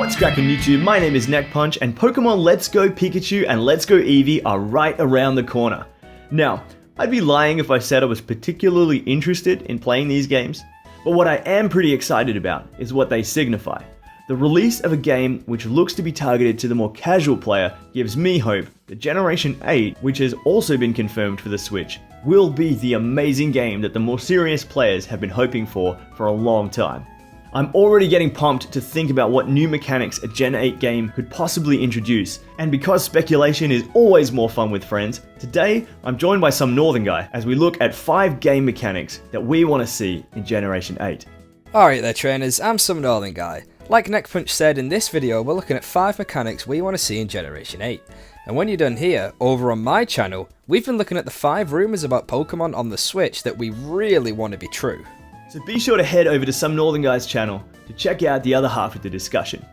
What's cracking YouTube? My name is NeckPunch and Pokemon Let's Go Pikachu and Let's Go Eevee are right around the corner. Now, I'd be lying if I said I was particularly interested in playing these games, but what I am pretty excited about is what they signify. The release of a game which looks to be targeted to the more casual player gives me hope that Generation 8, which has also been confirmed for the Switch, will be the amazing game that the more serious players have been hoping for a long time. I'm already getting pumped to think about what new mechanics a Gen 8 game could possibly introduce, and because speculation is always more fun with friends, today I'm joined by some Northern guy as we look at 5 game mechanics that we want to see in Generation 8. Alright there trainers, I'm some Northern guy. Like NeckPunch said, in this video we're looking at 5 mechanics we want to see in Generation 8. And when you're done here, over on my channel, we've been looking at the 5 rumours about Pokemon on the Switch that we really want to be true. So be sure to head over to some Northern Guy's channel to check out the other half of the discussion.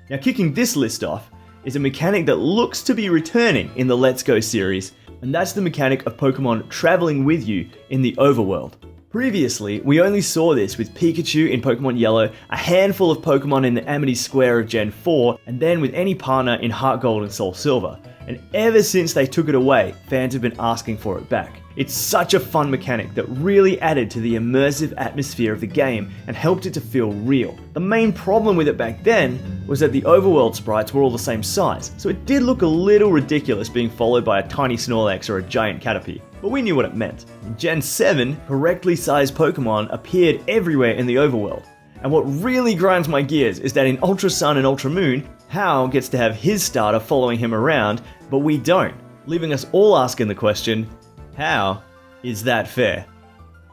Now kicking this list off is a mechanic that looks to be returning in the Let's Go series, and that's the mechanic of Pokemon travelling with you in the overworld. Previously, we only saw this with Pikachu in Pokemon Yellow, a handful of Pokemon in the Amity Square of Gen 4, and then with any partner in Heart Gold and Soul Silver. And ever since they took it away, fans have been asking for it back. It's such a fun mechanic that really added to the immersive atmosphere of the game and helped it to feel real. The main problem with it back then was that the overworld sprites were all the same size, so it did look a little ridiculous being followed by a tiny Snorlax or a giant Caterpie. But we knew what it meant. In Gen 7, correctly sized Pokemon appeared everywhere in the overworld. And what really grinds my gears is that in Ultra Sun and Ultra Moon, Hau gets to have his starter following him around, but we don't, leaving us all asking the question, how is that fair?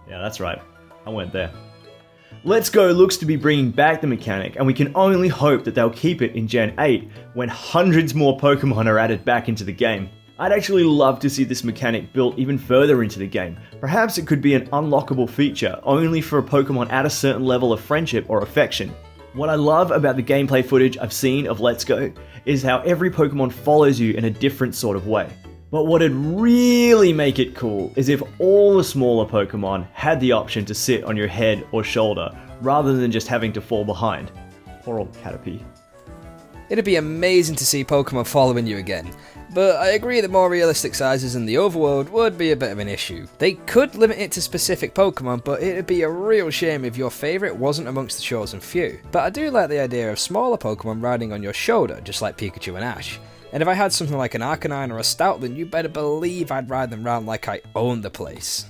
Yeah, that's right, I went there. Let's Go looks to be bringing back the mechanic, and we can only hope that they'll keep it in Gen 8 when hundreds more Pokemon are added back into the game. I'd actually love to see this mechanic built even further into the game. Perhaps it could be an unlockable feature only for a Pokemon at a certain level of friendship or affection. What I love about the gameplay footage I've seen of Let's Go is how every Pokemon follows you in a different sort of way. But what'd really make it cool is if all the smaller Pokemon had the option to sit on your head or shoulder rather than just having to fall behind. Poor old Caterpie. It'd be amazing to see Pokemon following you again, but I agree that more realistic sizes in the overworld would be a bit of an issue. They could limit it to specific Pokemon, but it'd be a real shame if your favourite wasn't amongst the chosen few. But I do like the idea of smaller Pokemon riding on your shoulder, just like Pikachu and Ash. And if I had something like an Arcanine or a Stoutland, you better believe I'd ride them around like I own the place.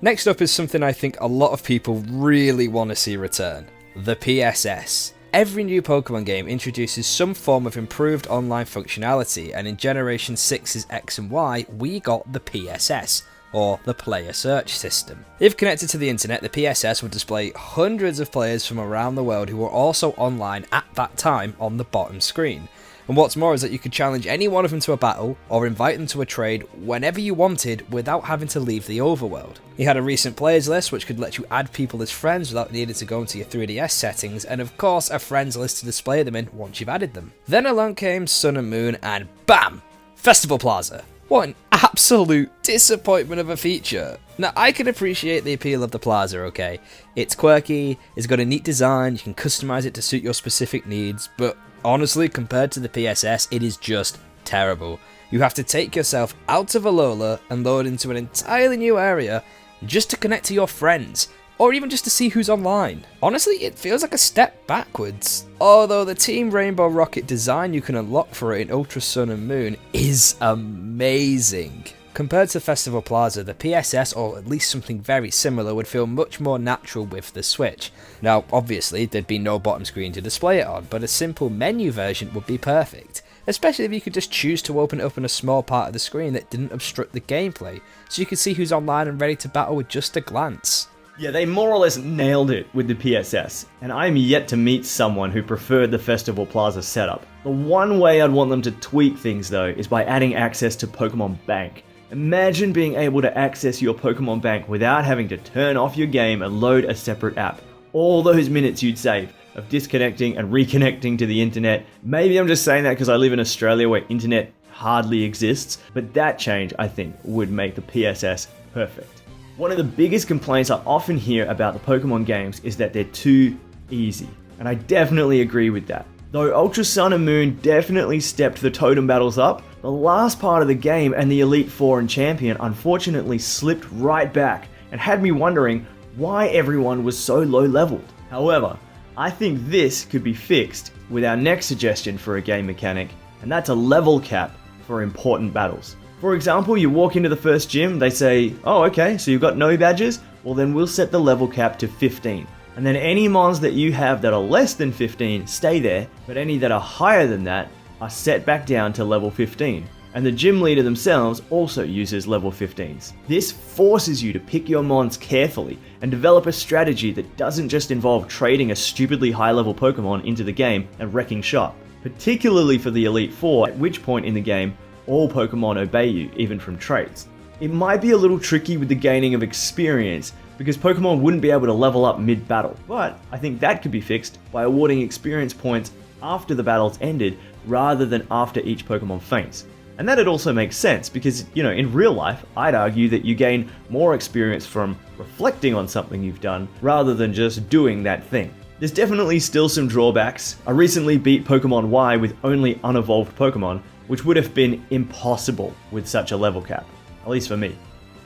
Next up is something I think a lot of people really want to see return: the PSS. Every new Pokemon game introduces some form of improved online functionality, and in Generation 6's X and Y, we got the PSS, or the Player Search System. If connected to the internet, the PSS would display hundreds of players from around the world who were also online at that time on the bottom screen. And what's more is that you could challenge any one of them to a battle, or invite them to a trade whenever you wanted without having to leave the overworld. You had a recent players list which could let you add people as friends without needing to go into your 3DS settings, and of course a friends list to display them in once you've added them. Then along came Sun and Moon and BAM! Festival Plaza. What an absolute disappointment of a feature. Now, I can appreciate the appeal of the plaza, okay? It's quirky, it's got a neat design, you can customize it to suit your specific needs, but honestly, compared to the PSS, it is just terrible. You have to take yourself out of Alola and load into an entirely new area just to connect to your friends, or even just to see who's online. Honestly, it feels like a step backwards. Although the Team Rainbow Rocket design you can unlock for it in Ultra Sun and Moon is amazing. Compared to Festival Plaza, the PSS, or at least something very similar, would feel much more natural with the Switch. Now, obviously, there'd be no bottom screen to display it on, but a simple menu version would be perfect. Especially if you could just choose to open it up in a small part of the screen that didn't obstruct the gameplay, so you could see who's online and ready to battle with just a glance. Yeah, they more or less nailed it with the PSS, and I'm yet to meet someone who preferred the Festival Plaza setup. The one way I'd want them to tweak things though is by adding access to Pokemon Bank. Imagine being able to access your Pokemon Bank without having to turn off your game and load a separate app. All those minutes you'd save of disconnecting and reconnecting to the internet. Maybe I'm just saying that because I live in Australia where internet hardly exists, but that change I think would make the PSS perfect. One of the biggest complaints I often hear about the Pokemon games is that they're too easy, and I definitely agree with that. Though Ultra Sun and Moon definitely stepped the totem battles up, the last part of the game and the Elite Four and Champion unfortunately slipped right back and had me wondering why everyone was so low leveled. However, I think this could be fixed with our next suggestion for a game mechanic, and that's a level cap for important battles. For example, you walk into the first gym, they say, oh okay, so you've got no badges? Well then we'll set the level cap to 15. And then any mons that you have that are less than 15 stay there, but any that are higher than that are set back down to level 15. And the gym leader themselves also uses level 15s. This forces you to pick your mons carefully and develop a strategy that doesn't just involve trading a stupidly high level Pokemon into the game and wrecking shop. Particularly for the Elite Four, at which point in the game, all Pokemon obey you, even from trades. It might be a little tricky with the gaining of experience, because Pokemon wouldn't be able to level up mid-battle, but I think that could be fixed by awarding experience points after the battle's ended rather than after each Pokemon faints. And that'd also make sense because, in real life, I'd argue that you gain more experience from reflecting on something you've done rather than just doing that thing. There's definitely still some drawbacks. I recently beat Pokemon Y with only unevolved Pokemon, which would have been impossible with such a level cap, at least for me.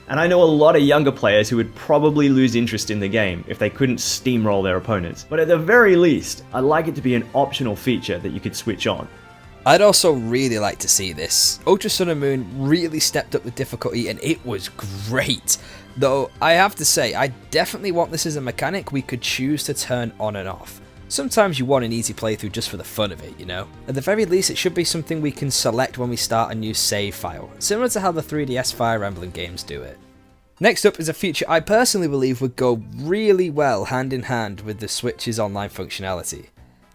And I know a lot of younger players who would probably lose interest in the game if they couldn't steamroll their opponents. But at the very least, I'd like it to be an optional feature that you could switch on. I'd also really like to see this. Ultra Sun and Moon really stepped up the difficulty and it was great. Though I have to say, I definitely want this as a mechanic we could choose to turn on and off. Sometimes you want an easy playthrough just for the fun of it, At the very least, it should be something we can select when we start a new save file, similar to how the 3DS Fire Emblem games do it. Next up is a feature I personally believe would go really well hand in hand with the Switch's online functionality.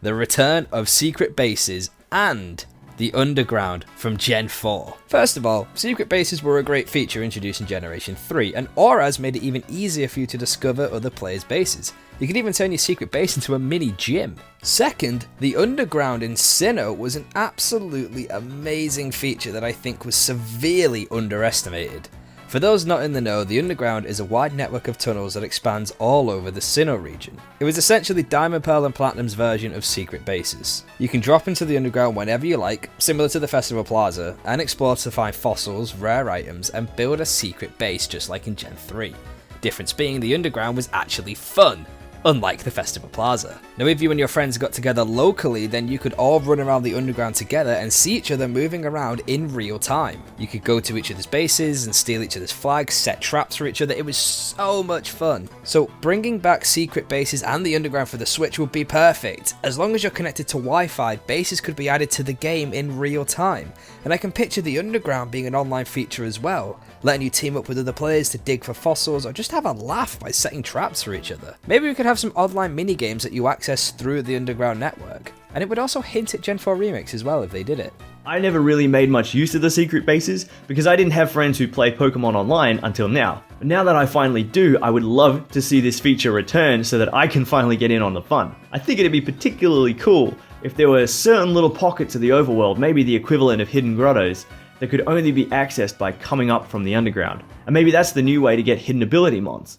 The return of secret bases and the Underground from Gen 4. First of all, secret bases were a great feature introduced in Generation 3, and auras made it even easier for you to discover other players' bases. You could even turn your secret base into a mini gym. Second, the Underground in Sinnoh was an absolutely amazing feature that I think was severely underestimated. For those not in the know, the Underground is a wide network of tunnels that expands all over the Sinnoh region. It was essentially Diamond, Pearl and Platinum's version of secret bases. You can drop into the Underground whenever you like, similar to the Festival Plaza, and explore to find fossils, rare items, and build a secret base just like in Gen 3. Difference being the Underground was actually fun, unlike the Festival Plaza. Now if you and your friends got together locally, then you could all run around the Underground together and see each other moving around in real time. You could go to each other's bases and steal each other's flags, set traps for each other. It was so much fun. So bringing back secret bases and the Underground for the Switch would be perfect. As long as you're connected to Wi-Fi, bases could be added to the game in real time. And I can picture the Underground being an online feature as well, letting you team up with other players to dig for fossils or just have a laugh by setting traps for each other. Maybe we could have some online mini-games that you access through the Underground network. And it would also hint at Gen 4 Remix as well if they did it. I never really made much use of the secret bases because I didn't have friends who play Pokemon online until now. But now that I finally do, I would love to see this feature return so that I can finally get in on the fun. I think it'd be particularly cool if there were certain little pockets of the overworld, maybe the equivalent of hidden grottos, that could only be accessed by coming up from the Underground. And maybe that's the new way to get hidden ability mons.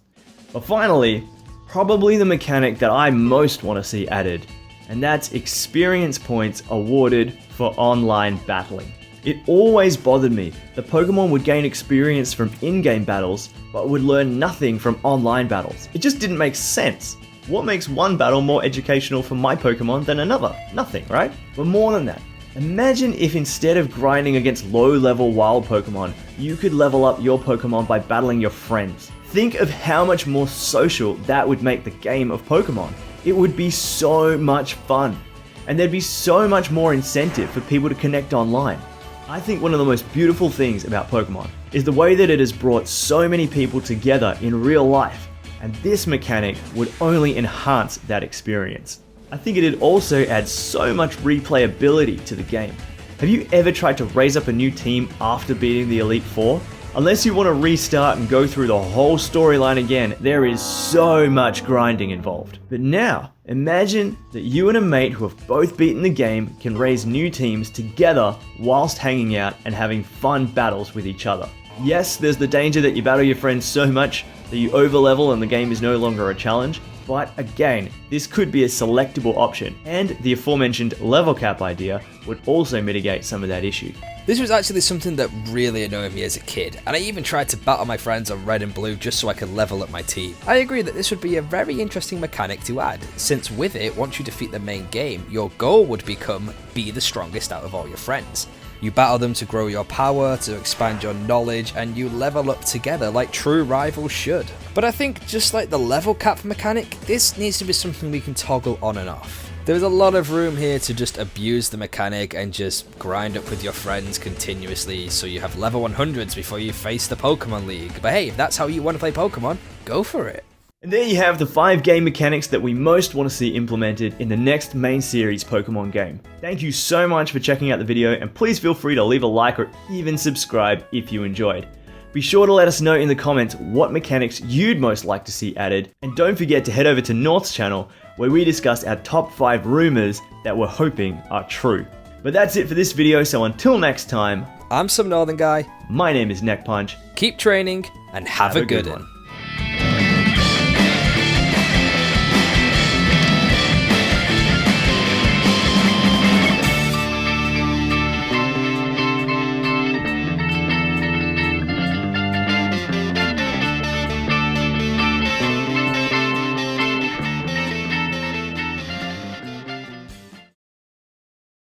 But finally, probably the mechanic that I most want to see added, and that's experience points awarded for online battling. It always bothered me that Pokemon would gain experience from in-game battles, but would learn nothing from online battles. It just didn't make sense. What makes one battle more educational for my Pokemon than another? Nothing, right? But more than that, imagine if instead of grinding against low-level wild Pokemon, you could level up your Pokemon by battling your friends. Think of how much more social that would make the game of Pokemon. It would be so much fun, and there'd be so much more incentive for people to connect online. I think one of the most beautiful things about Pokemon is the way that it has brought so many people together in real life, and this mechanic would only enhance that experience. I think it'd also add so much replayability to the game. Have you ever tried to raise up a new team after beating the Elite Four? Unless you want to restart and go through the whole storyline again, there is so much grinding involved. But now, imagine that you and a mate who have both beaten the game can raise new teams together whilst hanging out and having fun battles with each other. Yes, there's the danger that you battle your friends so much that you overlevel and the game is no longer a challenge, But again, this could be a selectable option, and the aforementioned level cap idea would also mitigate some of that issue. This was actually something that really annoyed me as a kid, and I even tried to battle my friends on red and blue just so I could level up my team. I agree that this would be a very interesting mechanic to add, since with it, once you defeat the main game, your goal would become be the strongest out of all your friends. You battle them to grow your power, to expand your knowledge, and you level up together like true rivals should. But I think just like the level cap mechanic, this needs to be something we can toggle on and off. There's a lot of room here to just abuse the mechanic and just grind up with your friends continuously so you have level 100s before you face the Pokemon League. But hey, if that's how you want to play Pokemon, go for it. And there you have the 5 game mechanics that we most want to see implemented in the next main series Pokemon game. Thank you so much for checking out the video, and please feel free to leave a like or even subscribe if you enjoyed. Be sure to let us know in the comments what mechanics you'd most like to see added, and don't forget to head over to North's channel where we discuss our top 5 rumors that we're hoping are true. But that's it for this video, so until next time, I'm some Northern guy. my name is Neck Punch. Keep training and have a good one.